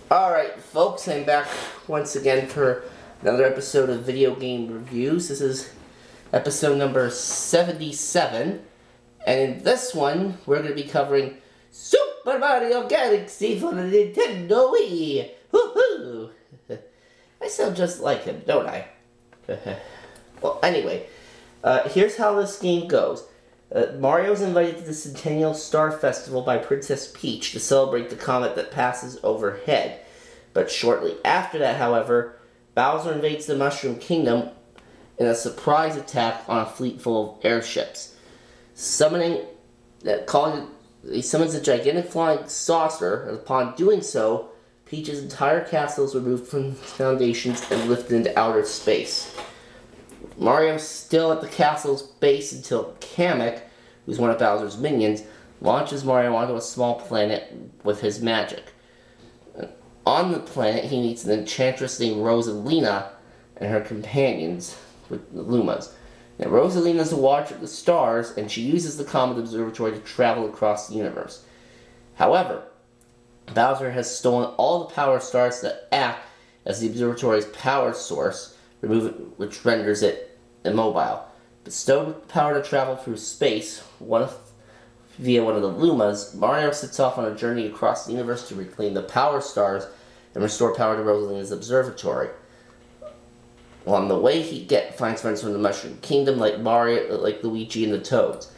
Alright folks, I'm back once again for another episode of Video Game Reviews. This is episode number 77, and in this one we're going to be covering Super Mario Galaxy for the Nintendo Wii! Woohoo! I sound just like him, don't I? Well, anyway, here's how this game goes. Mario's invited to the Centennial Star Festival by Princess Peach to celebrate the comet that passes overhead. But shortly after that, however, Bowser invades the Mushroom Kingdom in a surprise attack on a fleet full of airships. He summons a gigantic flying saucer, and upon doing so, Peach's entire castle is removed from its foundations and lifted into outer space. Mario's still at the castle's base until Kamek, who's one of Bowser's minions, launches Mario onto a small planet with his magic. On the planet, he meets an enchantress named Rosalina and her companions, with the Lumas. Now, Rosalina is a watcher of the stars, and she uses the Comet Observatory to travel across the universe. However, Bowser has stolen all the power stars that act as the observatory's power source, which renders it immobile. Bestowed with the power to travel through space, via one of the Lumas, Mario sets off on a journey across the universe to reclaim the power stars and restore power to Rosalina's observatory. On the way, he finds friends from the Mushroom Kingdom, like Mario, like Luigi and the Toads.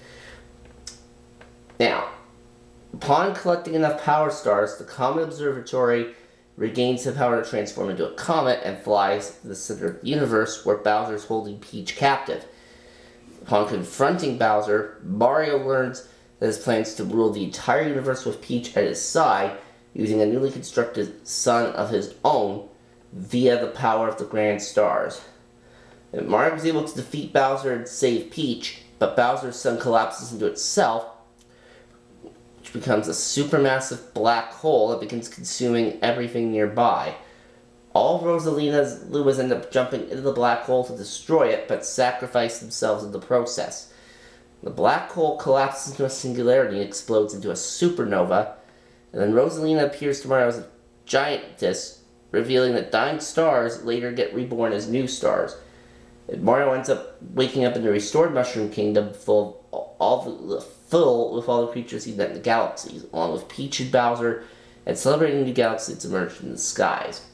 Now, upon collecting enough power stars, the Comet Observatory regains the power to transform into a comet and flies to the center of the universe, where Bowser is holding Peach captive. Upon confronting Bowser, Mario learns that his plans to rule the entire universe with Peach at his side, using a newly constructed sun of his own, via the power of the Grand Stars. And Mario was able to defeat Bowser and save Peach, but Bowser's sun collapses into itself, which becomes a supermassive black hole that begins consuming everything nearby. All of Rosalina's Lumas end up jumping into the black hole to destroy it, but sacrifice themselves in the process. The black hole collapses into a singularity and explodes into a supernova, and then Rosalina appears to Mario as a giantess, revealing that dying stars later get reborn as new stars. And Mario ends up waking up in the restored Mushroom Kingdom full with all the creatures he's met in the galaxies, along with Peach and Bowser, and celebrating new galaxies that's emerged in the skies.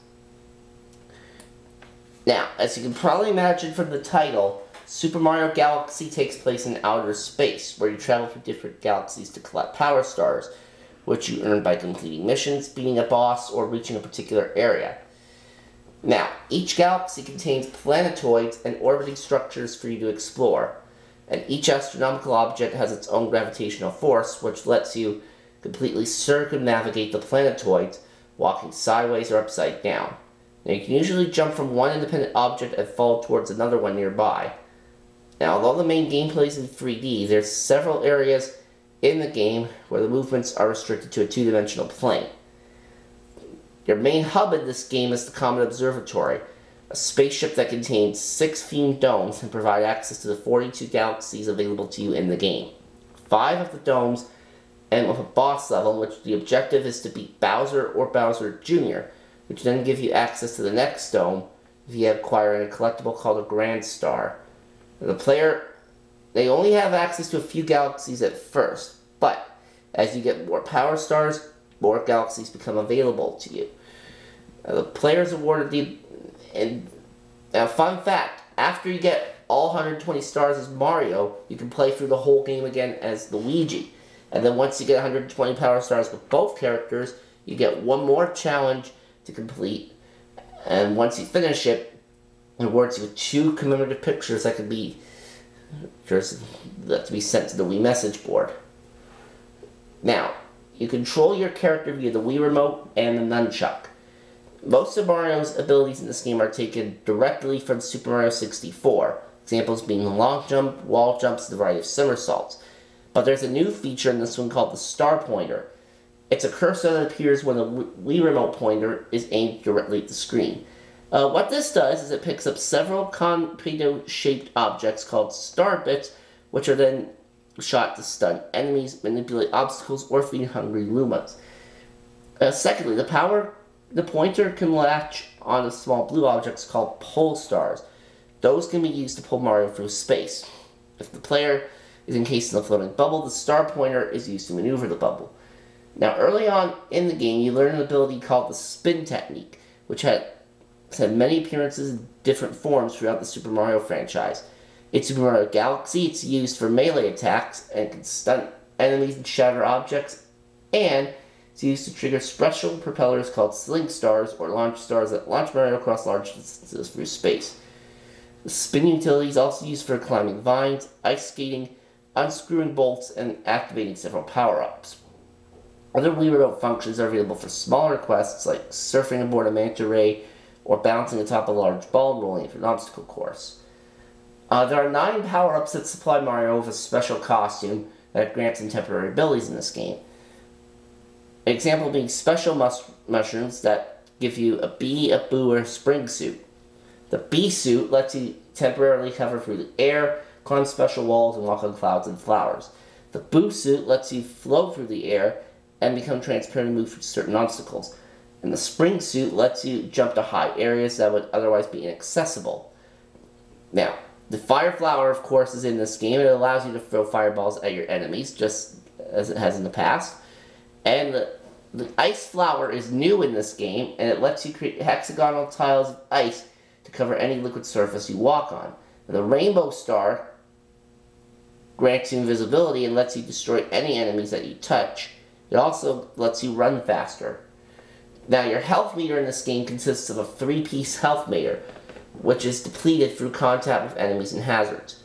Now, as you can probably imagine from the title, Super Mario Galaxy takes place in outer space, where you travel through different galaxies to collect power stars, which you earn by completing missions, beating a boss, or reaching a particular area. Now, each galaxy contains planetoids and orbiting structures for you to explore, and each astronomical object has its own gravitational force, which lets you completely circumnavigate the planetoids, walking sideways or upside down. Now, you can usually jump from one independent object and fall towards another one nearby. Now, although the main gameplay is in 3D, there's several areas in the game where the movements are restricted to a two-dimensional plane. Your main hub in this game is the Comet Observatory, a spaceship that contains 6 themed domes and provide access to the 42 galaxies available to you in the game. 5 of the domes end with a boss level in which the objective is to beat Bowser or Bowser Jr., which then give you access to the next dome via acquiring a collectible called a Grand Star. The player, they only have access to a few galaxies at first, but as you get more power stars, more galaxies become available to you. The player is awarded fun fact, after you get all 120 stars as Mario, you can play through the whole game again as Luigi. And then once you get 120 power stars with both characters, you get one more challenge to complete, and once you finish it, it awards you with 2 commemorative pictures that can be sent to the Wii message board. Now, you control your character via the Wii Remote and the Nunchuck. Most of Mario's abilities in this game are taken directly from Super Mario 64, examples being the long jump, wall jumps, and a variety of somersaults. But there's a new feature in this one called the Star Pointer. It's a cursor that appears when the Wii Remote pointer is aimed directly at the screen. What this does is it picks up several torpedo-shaped objects called star bits, which are then shot to stun enemies, manipulate obstacles, or feed hungry Lumas. Secondly, the power the pointer can latch onto small blue objects called pole stars. Those can be used to pull Mario through space. If the player is encased in a floating bubble, the star pointer is used to maneuver the bubble. Now, early on in the game, you learn an ability called the spin technique, which has had many appearances in different forms throughout the Super Mario franchise. In Super Mario Galaxy, it's used for melee attacks and can stun enemies and shatter objects, and it's used to trigger special propellers called Slink Stars or Launch Stars that launch Mario across large distances through space. The spin utility is also used for climbing vines, ice skating, unscrewing bolts, and activating several power-ups. Other Wii Remote functions are available for smaller quests like surfing aboard a manta ray or bouncing atop a large ball and rolling through an obstacle course. There are 9 power-ups that supply Mario with a special costume that grants him temporary abilities in this game. An example being special mushrooms that give you a bee, a boo, or a spring suit. The bee suit lets you temporarily hover through the air, climb special walls, and walk on clouds and flowers. The boo suit lets you float through the air and become transparent and move through certain obstacles. And the spring suit lets you jump to high areas that would otherwise be inaccessible. Now, the fire flower, of course, is in this game. It allows you to throw fireballs at your enemies, just as it has in the past. And the ice flower is new in this game, and it lets you create hexagonal tiles of ice to cover any liquid surface you walk on. And the rainbow star grants you invisibility and lets you destroy any enemies that you touch. It also lets you run faster. Now, your health meter in this game consists of a 3-piece health meter, which is depleted through contact with enemies and hazards.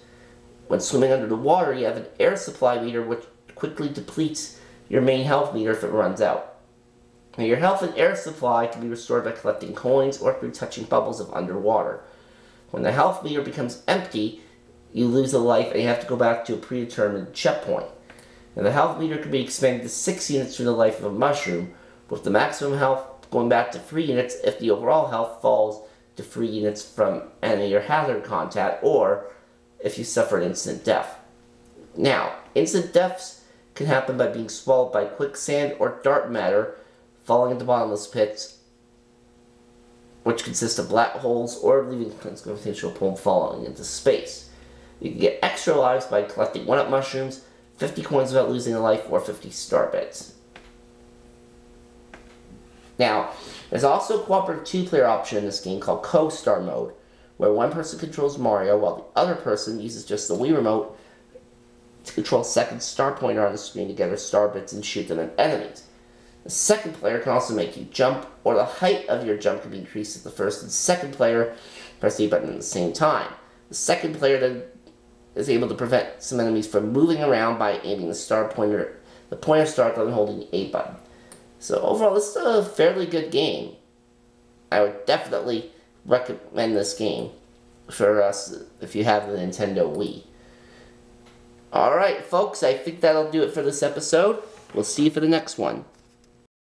When swimming under the water, you have an air supply meter which quickly depletes your main health meter if it runs out. Now, your health and air supply can be restored by collecting coins or through touching bubbles of underwater. When the health meter becomes empty, you lose a life and you have to go back to a predetermined checkpoint. Now, the health meter can be expanded to 6 units through the life of a mushroom, with the maximum health going back to 3 units if the overall health falls to 3 units from enemy or hazard contact, or if you suffer an instant death. Now, instant deaths can happen by being swallowed by quicksand or dark matter, falling into bottomless pits, which consist of black holes, or leaving gravitational pull and falling into space. You can get extra lives by collecting 1-up mushrooms, 50 coins without losing a life, or 50 star bits. Now, there's also a cooperative 2-player option in this game called Co-Star Mode, where one person controls Mario while the other person uses just the Wii Remote to control a second star pointer on the screen to gather star bits and shoot them at enemies. The second player can also make you jump, or the height of your jump can be increased if the first and second player press the A button at the same time. The second player then is able to prevent some enemies from moving around by aiming the pointer star and holding the A button. So overall, this is a fairly good game. I would definitely recommend this game for us if you have the Nintendo Wii. Alright folks, I think that'll do it for this episode. We'll see you for the next one.